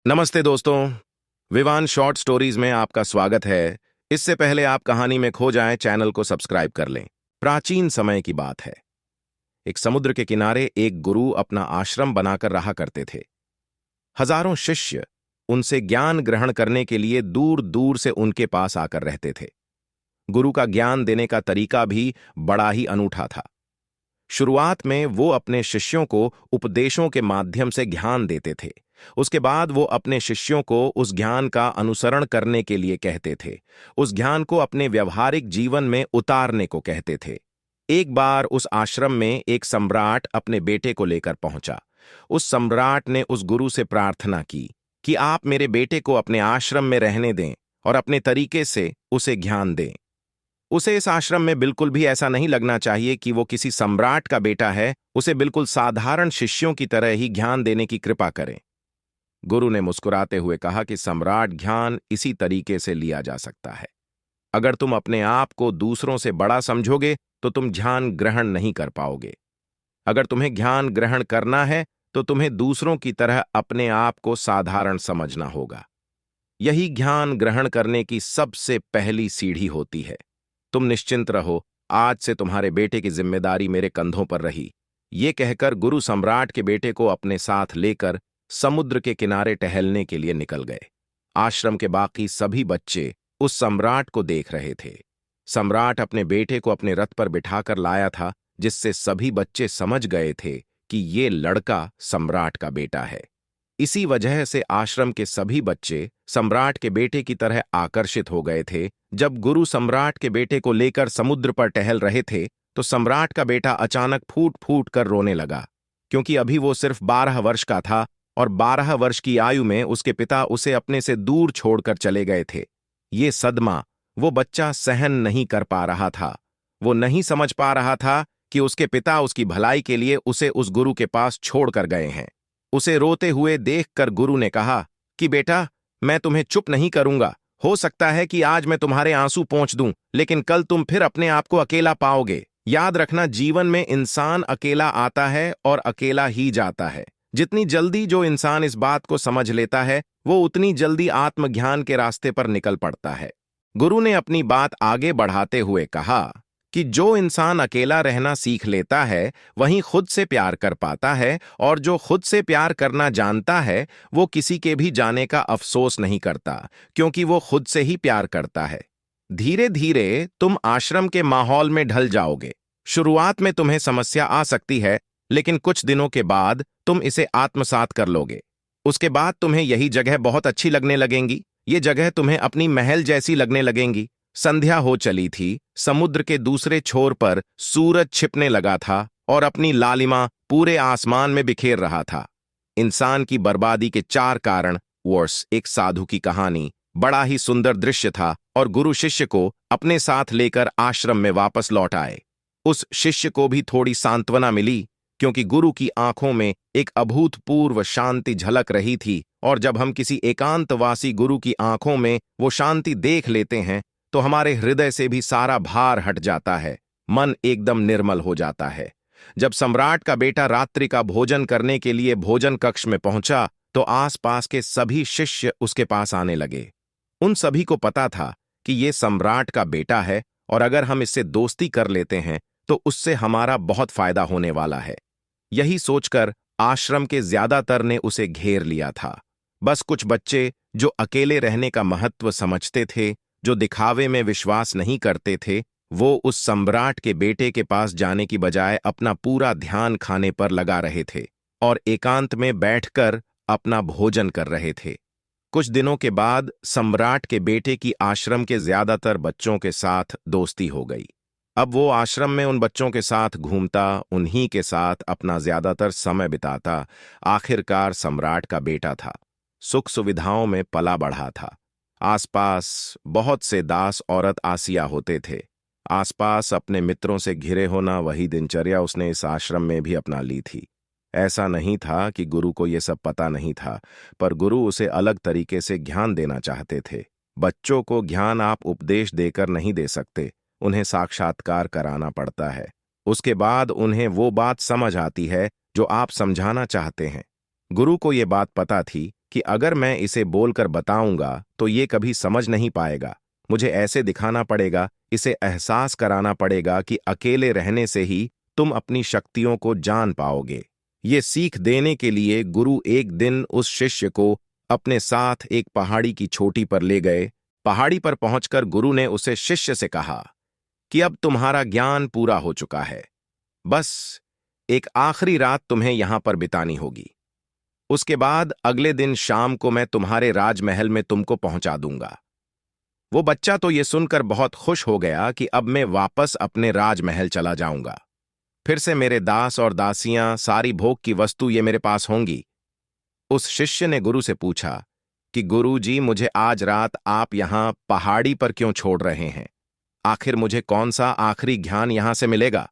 नमस्ते दोस्तों। Vivaan short stories में आपका स्वागत है। इससे पहले आप कहानी में खो जाएं, चैनल को सब्सक्राइब कर लें। प्राचीन समय की बात है। एक समुद्र के किनारे एक गुरु अपना आश्रम बनाकर रहा करते थे। हजारों शिष्य उनसे ज्ञान ग्रहण करने के लिए दूर दूर से उनके पास आकर रहते थे। गुरु का ज्ञान देने का तरीका भी बड़ा ही अनूठा था। शुरुआत में वो अपने शिष्यों को उपदेशों के माध्यम से ज्ञान देते थे। उसके बाद वो अपने शिष्यों को उस ज्ञान का अनुसरण करने के लिए कहते थे, उस ज्ञान को अपने व्यवहारिक जीवन में उतारने को कहते थे। एक बार उस आश्रम में एक सम्राट अपने बेटे को लेकर पहुंचा। उस सम्राट ने उस गुरु से प्रार्थना की कि आप मेरे बेटे को अपने आश्रम में रहने दें और अपने तरीके से उसे ज्ञान दें। उसे इस आश्रम में बिल्कुल भी ऐसा नहीं लगना चाहिए कि वो किसी सम्राट का बेटा है। उसे बिल्कुल साधारण शिष्यों की तरह ही ज्ञान देने की कृपा करें। गुरु ने मुस्कुराते हुए कहा कि सम्राट ज्ञान इसी तरीके से लिया जा सकता है। अगर तुम अपने आप को दूसरों से बड़ा समझोगे तो तुम ज्ञान ग्रहण नहीं कर पाओगे। अगर तुम्हें ज्ञान ग्रहण करना है तो तुम्हें दूसरों की तरह अपने आप को साधारण समझना होगा। यही ज्ञान ग्रहण करने की सबसे पहली सीढ़ी होती है। तुम निश्चिंत रहो, आज से तुम्हारे बेटे की जिम्मेदारी मेरे कंधों पर रही। ये कहकर गुरु सम्राट के बेटे को अपने साथ लेकर समुद्र के किनारे टहलने के लिए निकल गए। आश्रम के बाकी सभी बच्चे उस सम्राट को देख रहे थे। सम्राट अपने बेटे को अपने रथ पर बिठाकर लाया था, जिससे सभी बच्चे समझ गए थे कि ये लड़का सम्राट का बेटा है। इसी वजह से आश्रम के सभी बच्चे सम्राट के बेटे की तरह आकर्षित हो गए थे। जब गुरु सम्राट के बेटे को लेकर समुद्र पर टहल रहे थे तो सम्राट का बेटा अचानक फूट फूट कर रोने लगा, क्योंकि अभी वो सिर्फ 12 वर्ष का था और 12 वर्ष की आयु में उसके पिता उसे अपने से दूर छोड़कर चले गए थे। ये सदमा वो बच्चा सहन नहीं कर पा रहा था। वो नहीं समझ पा रहा था कि उसके पिता उसकी भलाई के लिए उसे उस गुरु के पास छोड़कर गए हैं। उसे रोते हुए देखकर गुरु ने कहा कि बेटा, मैं तुम्हें चुप नहीं करूंगा। हो सकता है कि आज मैं तुम्हारे आंसू पोंछ दूं, लेकिन कल तुम फिर अपने आप को अकेला पाओगे। याद रखना, जीवन में इंसान अकेला आता है और अकेला ही जाता है। जितनी जल्दी जो इंसान इस बात को समझ लेता है, वो उतनी जल्दी आत्मज्ञान के रास्ते पर निकल पड़ता है। गुरु ने अपनी बात आगे बढ़ाते हुए कहा कि जो इंसान अकेला रहना सीख लेता है वहीं खुद से प्यार कर पाता है, और जो खुद से प्यार करना जानता है वो किसी के भी जाने का अफसोस नहीं करता, क्योंकि वो खुद से ही प्यार करता है। धीरे धीरे तुम आश्रम के माहौल में ढल जाओगे। शुरुआत में तुम्हें समस्या आ सकती है, लेकिन कुछ दिनों के बाद तुम इसे आत्मसात कर लोगे। उसके बाद तुम्हें यही जगह बहुत अच्छी लगने लगेंगी। ये जगह तुम्हें अपनी महल जैसी लगने लगेंगी। संध्या हो चली थी। समुद्र के दूसरे छोर पर सूरज छिपने लगा था और अपनी लालिमा पूरे आसमान में बिखेर रहा था। इंसान की बर्बादी के 4 कारण वर्स एक साधु की कहानी बड़ा ही सुंदर दृश्य था, और गुरु शिष्य को अपने साथ लेकर आश्रम में वापस लौट आए। उस शिष्य को भी थोड़ी सांत्वना मिली, क्योंकि गुरु की आंखों में एक अभूतपूर्व शांति झलक रही थी, और जब हम किसी एकांतवासी गुरु की आंखों में वो शांति देख लेते हैं तो हमारे हृदय से भी सारा भार हट जाता है, मन एकदम निर्मल हो जाता है। जब सम्राट का बेटा रात्रि का भोजन करने के लिए भोजन कक्ष में पहुंचा तो आसपास के सभी शिष्य उसके पास आने लगे। उन सभी को पता था कि ये सम्राट का बेटा है, और अगर हम इससे दोस्ती कर लेते हैं तो उससे हमारा बहुत फायदा होने वाला है। यही सोचकर आश्रम के ज्यादातर ने उसे घेर लिया था। बस कुछ बच्चे जो अकेले रहने का महत्व समझते थे, जो दिखावे में विश्वास नहीं करते थे, वो उस सम्राट के बेटे के पास जाने की बजाय अपना पूरा ध्यान खाने पर लगा रहे थे और एकांत में बैठकर अपना भोजन कर रहे थे। कुछ दिनों के बाद सम्राट के बेटे की आश्रम के ज्यादातर बच्चों के साथ दोस्ती हो गई। अब वो आश्रम में उन बच्चों के साथ घूमता, उन्हीं के साथ अपना ज्यादातर समय बिताता। आखिरकार सम्राट का बेटा था, सुख सुविधाओं में पला बढ़ा था। आसपास बहुत से दास औरत आसिया होते थे। आसपास अपने मित्रों से घिरे होना वही दिनचर्या उसने इस आश्रम में भी अपना ली थी। ऐसा नहीं था कि गुरु को ये सब पता नहीं था, पर गुरु उसे अलग तरीके से ज्ञान देना चाहते थे। बच्चों को ज्ञान आप उपदेश देकर नहीं दे सकते, उन्हें साक्षात्कार कराना पड़ता है। उसके बाद उन्हें वो बात समझ आती है जो आप समझाना चाहते हैं। गुरु को ये बात पता थी कि अगर मैं इसे बोलकर बताऊंगा तो ये कभी समझ नहीं पाएगा। मुझे ऐसे दिखाना पड़ेगा, इसे एहसास कराना पड़ेगा कि अकेले रहने से ही तुम अपनी शक्तियों को जान पाओगे। ये सीख देने के लिए गुरु एक दिन उस शिष्य को अपने साथ एक पहाड़ी की चोटी पर ले गए। पहाड़ी पर पहुंचकर गुरु ने उसे शिष्य से कहा कि अब तुम्हारा ज्ञान पूरा हो चुका है, बस एक आखिरी रात तुम्हें यहां पर बितानी होगी। उसके बाद अगले दिन शाम को मैं तुम्हारे राजमहल में तुमको पहुंचा दूंगा। वो बच्चा तो ये सुनकर बहुत खुश हो गया कि अब मैं वापस अपने राजमहल चला जाऊंगा। फिर से मेरे दास और दासियां, सारी भोग की वस्तु ये मेरे पास होंगी। उस शिष्य ने गुरु से पूछा कि गुरु जी, मुझे आज रात आप यहां पहाड़ी पर क्यों छोड़ रहे हैं? आखिर मुझे कौन सा आखिरी ज्ञान यहां से मिलेगा?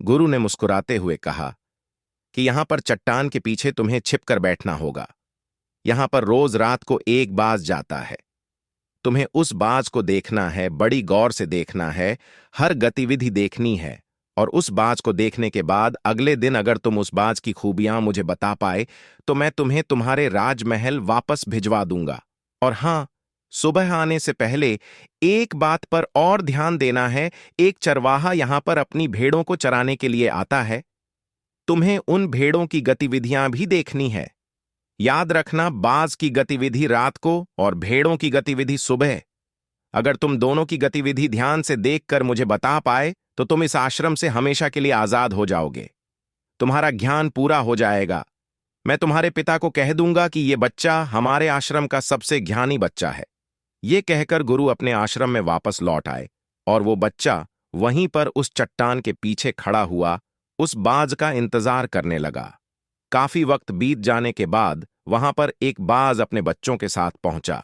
गुरु ने मुस्कुराते हुए कहा कि यहां पर चट्टान के पीछे तुम्हें छिपकर बैठना होगा। यहां पर रोज रात को एक बाज जाता है। तुम्हें उस बाज को देखना है, बड़ी गौर से देखना है, हर गतिविधि देखनी है, और उस बाज को देखने के बाद अगले दिन अगर तुम उस बाज की खूबियां मुझे बता पाए तो मैं तुम्हें तुम्हारे राजमहल वापस भिजवा दूंगा। और हां, सुबह आने से पहले एक बात पर और ध्यान देना है, एक चरवाहा यहां पर अपनी भेड़ों को चराने के लिए आता है। तुम्हें उन भेड़ों की गतिविधियां भी देखनी है। याद रखना, बाज की गतिविधि रात को और भेड़ों की गतिविधि सुबह। अगर तुम दोनों की गतिविधि ध्यान से देखकर मुझे बता पाए तो तुम इस आश्रम से हमेशा के लिए आजाद हो जाओगे। तुम्हारा ज्ञान पूरा हो जाएगा। मैं तुम्हारे पिता को कह दूंगा कि यह बच्चा हमारे आश्रम का सबसे ज्ञानी बच्चा है। ये कहकर गुरु अपने आश्रम में वापस लौट आए और वो बच्चा वहीं पर उस चट्टान के पीछे खड़ा हुआ उस बाज का इंतजार करने लगा। काफी वक्त बीत जाने के बाद वहां पर एक बाज अपने बच्चों के साथ पहुंचा।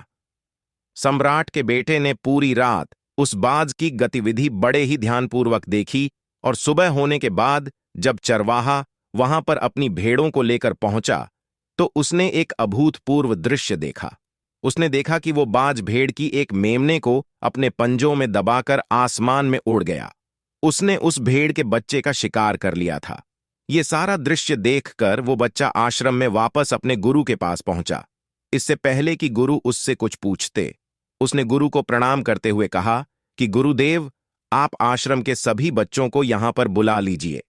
सम्राट के बेटे ने पूरी रात उस बाज की गतिविधि बड़े ही ध्यानपूर्वक देखी और सुबह होने के बाद जब चरवाहा वहां पर अपनी भेड़ों को लेकर पहुंचा तो उसने एक अभूतपूर्व दृश्य देखा। उसने देखा कि वो बाज भेड़ की एक मेमने को अपने पंजों में दबाकर आसमान में उड़ गया। उसने उस भेड़ के बच्चे का शिकार कर लिया था। ये सारा दृश्य देखकर वो बच्चा आश्रम में वापस अपने गुरु के पास पहुंचा। इससे पहले कि गुरु उससे कुछ पूछते, उसने गुरु को प्रणाम करते हुए कहा कि गुरुदेव, आप आश्रम के सभी बच्चों को यहां पर बुला लीजिए।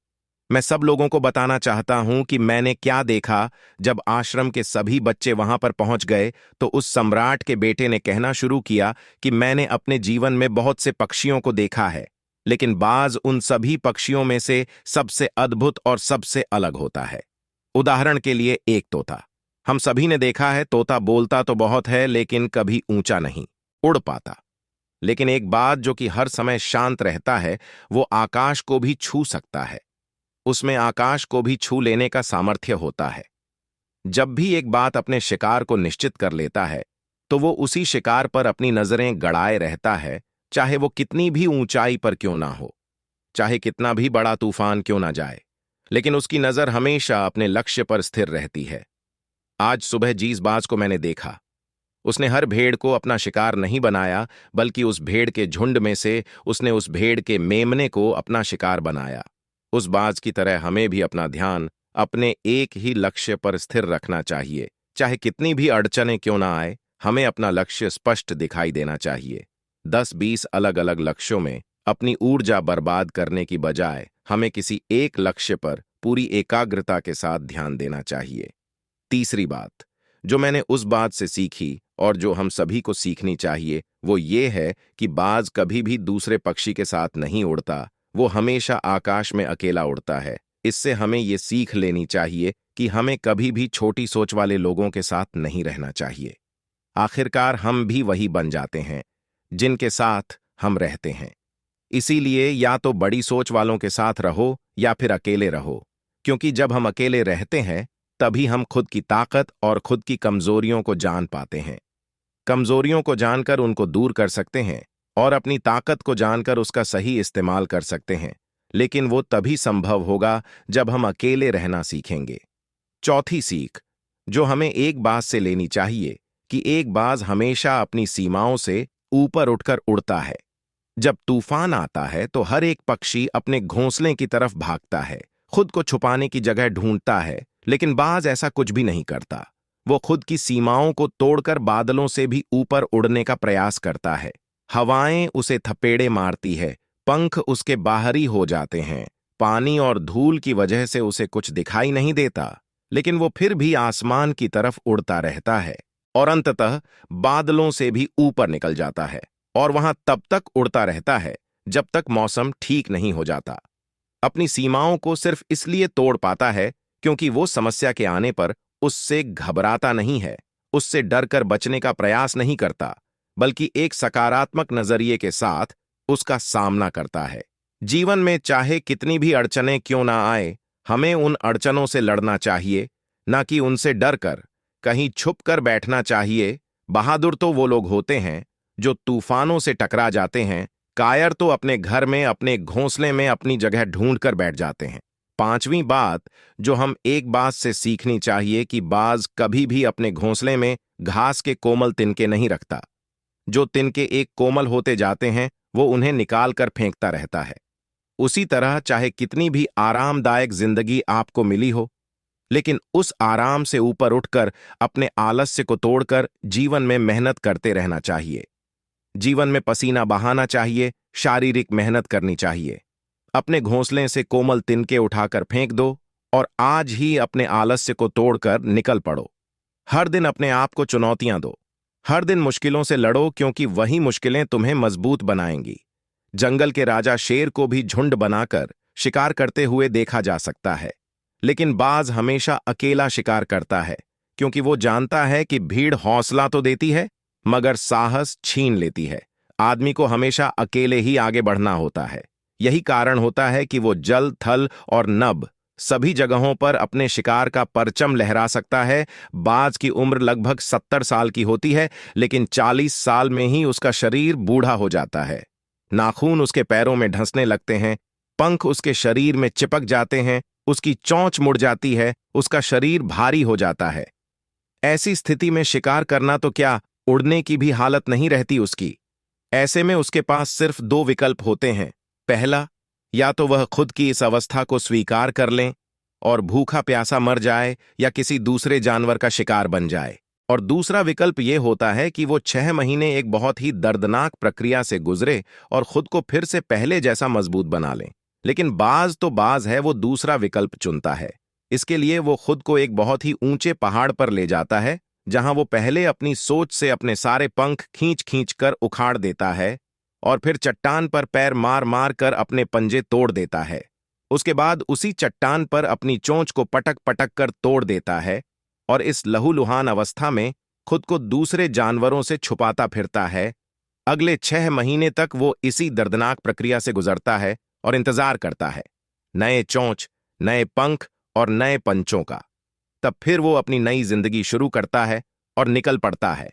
मैं सब लोगों को बताना चाहता हूं कि मैंने क्या देखा। जब आश्रम के सभी बच्चे वहां पर पहुंच गए तो उस सम्राट के बेटे ने कहना शुरू किया कि मैंने अपने जीवन में बहुत से पक्षियों को देखा है, लेकिन बाज उन सभी पक्षियों में से सबसे अद्भुत और सबसे अलग होता है। उदाहरण के लिए एक तोता। हम सभी ने देखा है, तोता बोलता तो बहुत है लेकिन कभी ऊंचा नहीं उड़ पाता। लेकिन एक बाज जो कि हर समय शांत रहता है, वो आकाश को भी छू सकता है। उसमें आकाश को भी छू लेने का सामर्थ्य होता है। जब भी एक बात अपने शिकार को निश्चित कर लेता है तो वो उसी शिकार पर अपनी नजरें गड़ाए रहता है, चाहे वो कितनी भी ऊंचाई पर क्यों ना हो, चाहे कितना भी बड़ा तूफान क्यों ना जाए, लेकिन उसकी नजर हमेशा अपने लक्ष्य पर स्थिर रहती है। आज सुबह जिस बाज को मैंने देखा, उसने हर भेड़ को अपना शिकार नहीं बनाया, बल्कि उस भेड़ के झुंड में से उसने उस भेड़ के मेमने को अपना शिकार बनाया। उस बाज की तरह हमें भी अपना ध्यान अपने एक ही लक्ष्य पर स्थिर रखना चाहिए। चाहे कितनी भी अड़चनें क्यों ना आए, हमें अपना लक्ष्य स्पष्ट दिखाई देना चाहिए। 10-20 अलग अलग लक्ष्यों में अपनी ऊर्जा बर्बाद करने की बजाय हमें किसी एक लक्ष्य पर पूरी एकाग्रता के साथ ध्यान देना चाहिए। तीसरी बात जो मैंने उस बात से सीखी और जो हम सभी को सीखनी चाहिए, वो ये है कि बाज कभी भी दूसरे पक्षी के साथ नहीं उड़ता, वो हमेशा आकाश में अकेला उड़ता है। इससे हमें ये सीख लेनी चाहिए कि हमें कभी भी छोटी सोच वाले लोगों के साथ नहीं रहना चाहिए। आखिरकार हम भी वही बन जाते हैं जिनके साथ हम रहते हैं। इसीलिए या तो बड़ी सोच वालों के साथ रहो या फिर अकेले रहो, क्योंकि जब हम अकेले रहते हैं तभी हम खुद की ताकत और खुद की कमजोरियों को जान पाते हैं। कमजोरियों को जानकर उनको दूर कर सकते हैं और अपनी ताकत को जानकर उसका सही इस्तेमाल कर सकते हैं, लेकिन वो तभी संभव होगा जब हम अकेले रहना सीखेंगे। चौथी सीख जो हमें एक बाज से लेनी चाहिए कि एक बाज हमेशा अपनी सीमाओं से ऊपर उठकर उड़ता है। जब तूफान आता है तो हर एक पक्षी अपने घोंसले की तरफ भागता है, खुद को छुपाने की जगह ढूंढता है, लेकिन बाज ऐसा कुछ भी नहीं करता। वो खुद की सीमाओं को तोड़कर बादलों से भी ऊपर उड़ने का प्रयास करता है। हवाएं उसे थपेड़े मारती है, पंख उसके बाहरी हो जाते हैं, पानी और धूल की वजह से उसे कुछ दिखाई नहीं देता, लेकिन वो फिर भी आसमान की तरफ उड़ता रहता है और अंततः बादलों से भी ऊपर निकल जाता है और वहां तब तक उड़ता रहता है जब तक मौसम ठीक नहीं हो जाता। अपनी सीमाओं को सिर्फ इसलिए तोड़ पाता है क्योंकि वो समस्या के आने पर उससे घबराता नहीं है, उससे डरकर बचने का प्रयास नहीं करता, बल्कि एक सकारात्मक नजरिए के साथ उसका सामना करता है। जीवन में चाहे कितनी भी अड़चनें क्यों ना आए, हमें उन अड़चनों से लड़ना चाहिए, ना कि उनसे डरकर कहीं छुप कर बैठना चाहिए। बहादुर तो वो लोग होते हैं जो तूफानों से टकरा जाते हैं, कायर तो अपने घर में अपने घोंसले में अपनी जगह ढूंढ कर बैठ जाते हैं। पांचवी बात जो हम एक बात से सीखनी चाहिए कि बाज कभी भी अपने घोंसले में घास के कोमल तिनके नहीं रखता। जो तिनके एक कोमल होते जाते हैं वो उन्हें निकाल कर फेंकता रहता है। उसी तरह चाहे कितनी भी आरामदायक जिंदगी आपको मिली हो, लेकिन उस आराम से ऊपर उठकर अपने आलस्य को तोड़कर जीवन में मेहनत करते रहना चाहिए। जीवन में पसीना बहाना चाहिए, शारीरिक मेहनत करनी चाहिए। अपने घोंसले से कोमल तिनके उठाकर फेंक दो और आज ही अपने आलस्य को तोड़कर निकल पड़ो। हर दिन अपने आप को चुनौतियां दो, हर दिन मुश्किलों से लड़ो, क्योंकि वही मुश्किलें तुम्हें मजबूत बनाएंगी। जंगल के राजा शेर को भी झुंड बनाकर शिकार करते हुए देखा जा सकता है, लेकिन बाज हमेशा अकेला शिकार करता है, क्योंकि वो जानता है कि भीड़ हौसला तो देती है मगर साहस छीन लेती है। आदमी को हमेशा अकेले ही आगे बढ़ना होता है। यही कारण होता है कि वो जल, थल और नभ सभी जगहों पर अपने शिकार का परचम लहरा सकता है। बाज की उम्र लगभग 70 साल की होती है, लेकिन 40 साल में ही उसका शरीर बूढ़ा हो जाता है। नाखून उसके पैरों में ढंसने लगते हैं, पंख उसके शरीर में चिपक जाते हैं, उसकी चोंच मुड़ जाती है, उसका शरीर भारी हो जाता है। ऐसी स्थिति में शिकार करना तो क्या, उड़ने की भी हालत नहीं रहती उसकी। ऐसे में उसके पास सिर्फ दो विकल्प होते हैं। पहला, या तो वह खुद की इस अवस्था को स्वीकार कर लें और भूखा प्यासा मर जाए या किसी दूसरे जानवर का शिकार बन जाए, और दूसरा विकल्प यह होता है कि वो 6 महीने एक बहुत ही दर्दनाक प्रक्रिया से गुजरे और खुद को फिर से पहले जैसा मजबूत बना लें। लेकिन बाज तो बाज है, वो दूसरा विकल्प चुनता है। इसके लिए वो खुद को एक बहुत ही ऊंचे पहाड़ पर ले जाता है, जहां वो पहले अपनी सोच से अपने सारे पंख खींच खींच कर उखाड़ देता है और फिर चट्टान पर पैर मार मार कर अपने पंजे तोड़ देता है। उसके बाद उसी चट्टान पर अपनी चोंच को पटक पटक कर तोड़ देता है और इस लहूलुहान अवस्था में खुद को दूसरे जानवरों से छुपाता फिरता है। अगले 6 महीने तक वो इसी दर्दनाक प्रक्रिया से गुजरता है और इंतजार करता है, नए चोंच, नए पंख और नए पंचों का। तब फिर वो अपनी नई जिंदगी शुरू करता है और निकल पड़ता है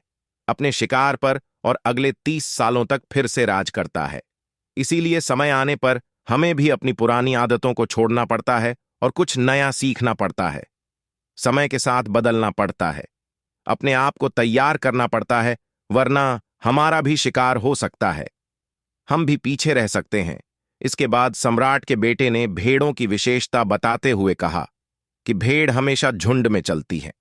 अपने शिकार पर और अगले 30 सालों तक फिर से राज करता है। इसीलिए समय आने पर हमें भी अपनी पुरानी आदतों को छोड़ना पड़ता है और कुछ नया सीखना पड़ता है। समय के साथ बदलना पड़ता है, अपने आप को तैयार करना पड़ता है, वरना हमारा भी शिकार हो सकता है, हम भी पीछे रह सकते हैं। इसके बाद सम्राट के बेटे ने भेड़ों की विशेषता बताते हुए कहा कि भेड़ हमेशा झुंड में चलती है।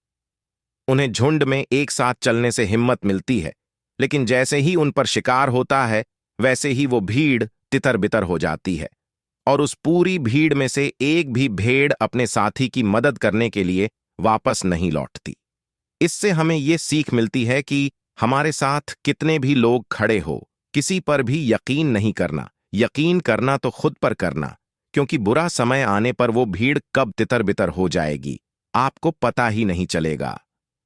उन्हें झुंड में एक साथ चलने से हिम्मत मिलती है, लेकिन जैसे ही उन पर शिकार होता है वैसे ही वो भीड़ तितर बितर हो जाती है और उस पूरी भीड़ में से एक भी भेड़ अपने साथी की मदद करने के लिए वापस नहीं लौटती। इससे हमें ये सीख मिलती है कि हमारे साथ कितने भी लोग खड़े हो, किसी पर भी यकीन नहीं करना। यकीन करना तो खुद पर करना, क्योंकि बुरा समय आने पर वो भीड़ कब तितर बितर हो जाएगी आपको पता ही नहीं चलेगा।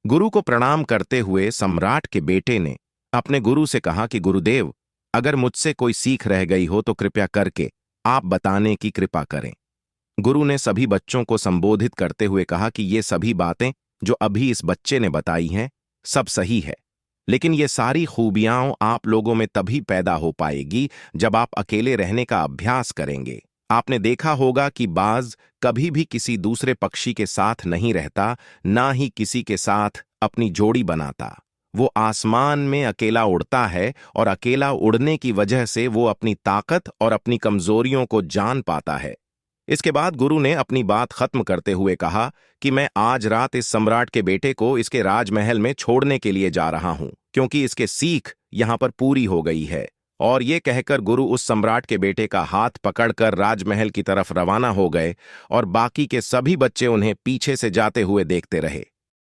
गुरु को प्रणाम करते हुए सम्राट के बेटे ने अपने गुरु से कहा कि गुरुदेव, अगर मुझसे कोई सीख रह गई हो तो कृपया करके आप बताने की कृपा करें। गुरु ने सभी बच्चों को संबोधित करते हुए कहा कि ये सभी बातें जो अभी इस बच्चे ने बताई हैं सब सही है, लेकिन ये सारी खूबियां आप लोगों में तभी पैदा हो पाएगी जब आप अकेले रहने का अभ्यास करेंगे। आपने देखा होगा कि बाज कभी भी किसी दूसरे पक्षी के साथ नहीं रहता, ना ही किसी के साथ अपनी जोड़ी बनाता। वो आसमान में अकेला उड़ता है और अकेला उड़ने की वजह से वो अपनी ताकत और अपनी कमजोरियों को जान पाता है। इसके बाद गुरु ने अपनी बात खत्म करते हुए कहा कि मैं आज रात इस सम्राट के बेटे को इसके राजमहल में छोड़ने के लिए जा रहा हूं, क्योंकि इसके सीख यहां पर पूरी हो गई है। और ये कहकर गुरु उस सम्राट के बेटे का हाथ पकड़कर राजमहल की तरफ रवाना हो गए और बाकी के सभी बच्चे उन्हें पीछे से जाते हुए देखते रहे।